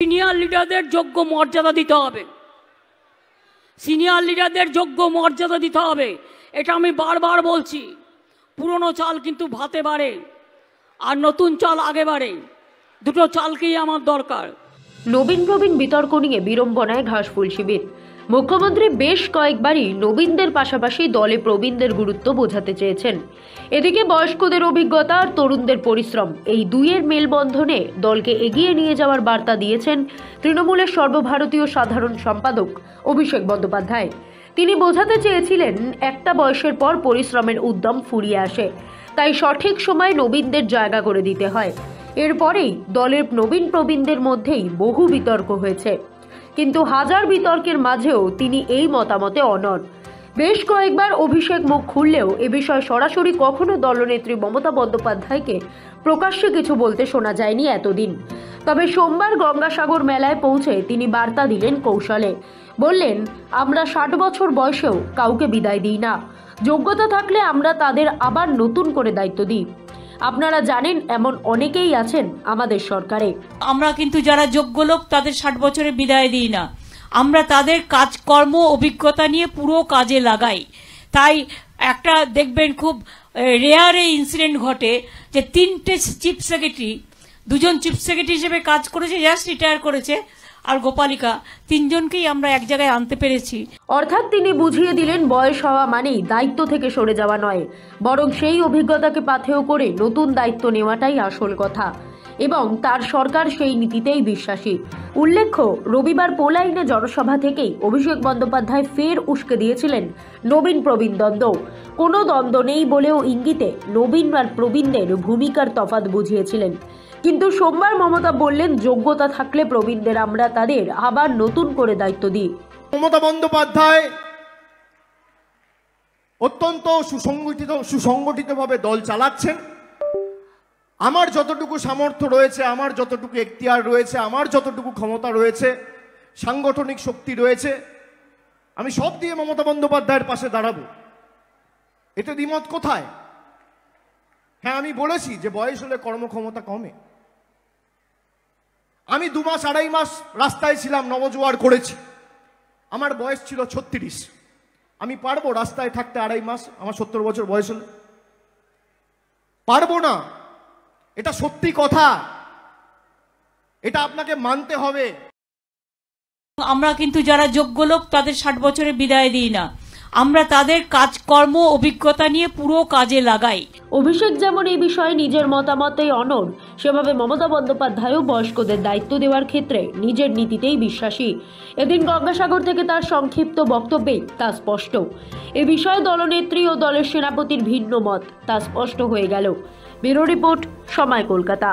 Senior লিডারদের যোগ্য মর্যাদা দিতে হবে, সিনিয়র লিডারদের যোগ্য মর্যাদা দিতে হবে। এটা আমি বারবার বলছি। পুরনো চাল কিন্তু ভাতে বাড়ে আর নতুন চাল আগে বাড়ে, দুটো চালকেই আমার দরকার। নবীন প্রবীণ বিতর্ক নিয়ে বিড়ম্বনায় ঘাসফুল শিবির। মুখ্যমন্ত্রী বেশ কয়েকবারই নবীনদের পাশাপাশি দলে প্রবীণদের গুরুত্ব বোঝাতে চেয়েছেন। এদিকে বয়স্কদের অভিজ্ঞতা আর তরুণদের পরিশ্রম, এই দুইয়ের মেলবন্ধনে দলকে এগিয়ে নিয়ে যাওয়ার বার্তা দিয়েছেন তৃণমূলের সর্বভারতীয় সাধারণ সম্পাদক অভিষেক বন্দ্যোপাধ্যায়। তিনি বোঝাতে চেয়েছিলেন, একটা বয়সের পর পরিশ্রমের উদ্যম ফুরিয়ে আসে, তাই সঠিক সময় নবীনদের জায়গা করে দিতে হয়। এরপরেই দলের নবীন প্রবীণদের মধ্যেই বহু বিতর্ক হয়েছে, কিন্তু হাজার বিতর্কের মাঝেও তিনি এই মতামতে অনড়। বেশ কয়েকবার অভিষেক মুখ খুললেও এ বিষয়ে সরাসরি কখনো দলনেত্রী মমতা বন্দ্যোপাধ্যায়কে প্রকাশ্যে কিছু বলতে শোনা যায়নি এতদিন। তবে সোমবার গঙ্গাসাগর মেলায় পৌঁছে তিনি বার্তা দিলেন কৌশলে। বললেন, আমরা 60 বছর বয়সেও কাউকে বিদায় দিই না, যোগ্যতা থাকলে আমরা তাদের আবার নতুন করে দায়িত্ব দিই। আপনারা জানেন এমন অনেকেই আছেন আমাদের সরকারে। আমরা কিন্তু যারা যোগ্য লোক তাদের 60 বছরে বিদায় দিই না, আমরা তাদের কাজকর্ম অভিজ্ঞতা নিয়ে পুরো কাজে লাগাই। তাই একটা দেখবেন খুব রেয়ার এই ইনসিডেন্ট ঘটে যে 3টে চিফ সেক্রেটারি, 2জন চিফ সেক্রেটারি হিসেবে কাজ করেছে, জাস্ট রিটায়ার করেছে, আর গোপালিকা, 3জনকেই আমরা এক জায়গায় আনতে পেরেছি। অর্থাৎ তিনি বুঝিয়ে দিলেন, বয়স হওয়া মানেই দায়িত্ব থেকে সরে যাওয়া নয়, বরং সেই অভিজ্ঞতাকে পাথেয় করে নতুন দায়িত্ব নেওয়াটাই আসল কথা, এবং তার সরকার সেই নীতিতেই বিশ্বাসী। উল্লেখ্য, রবিবার পোলাইনে জনসভা থেকেই অভিষেক বন্দ্যোপাধ্যায় ফের উস্কে দিয়েছিলেন নবীন প্রবীণ দ্বন্দ্ব। কোনো দ্বন্দ্ব নেই বলেও ইঙ্গিতে নবীন আর প্রবীণদের ভূমিকার তফাৎ বুঝিয়েছিলেন। কিন্তু সোমবার মমতা বললেন, যোগ্যতা থাকলে প্রবীণদের আমরা তাদের আবার নতুন করে দায়িত্ব দিই। মমতা বন্দ্যোপাধ্যায় অত্যন্ত সুসংগঠিতভাবে দল চালাচ্ছেন। আমার যতটুকু সামর্থ্য রয়েছে, আমার যতটুকু এখতিয়ার রয়েছে, আমার যতটুকু ক্ষমতা রয়েছে, সাংগঠনিক শক্তি রয়েছে, আমি সব দিয়ে মমতা বন্দ্যোপাধ্যায়ের পাশে দাঁড়াবো। এতে দ্বিমত কোথায়? হ্যাঁ, আমি বলেছি যে বয়স হলে কর্মক্ষমতা কমে। আমি 2 মাস 2.5 মাস রাস্তায় ছিলাম, নবজোয়ার করেছি, আমার বয়স ছিল 36। আমি পারবো রাস্তায় থাকতে 2.5 মাস আমার 70 বছর বয়স হলে? পারবো না। এটা সত্যি কথা, এটা আপনাকে মানতে হবে। আমরা কিন্তু যারা যোগ্য লোক তাদের 60 বছরে বিদায় দিই না, আমরা তাদের কাজকর্ম অভিজ্ঞতা নিয়ে পুরো কাজে লাগাই। অভিষেক যেমন এই বিষয়ে নিজের মতামতেই অনড়, সেভাবে মমতা বন্দ্যোপাধ্যায়ও বয়স্কদের দায়িত্ব দেওয়ার ক্ষেত্রে নিজের নীতিতেই বিশ্বাসী। এদিন গঙ্গাসাগর থেকে তার সংক্ষিপ্ত বক্তব্যে তা স্পষ্ট। এ বিষয়ে দলনেত্রী ও দলের সেনাপতির ভিন্ন মত, তা স্পষ্ট হয়ে গেল। ব্যুরো রিপোর্ট, সময়, কলকাতা।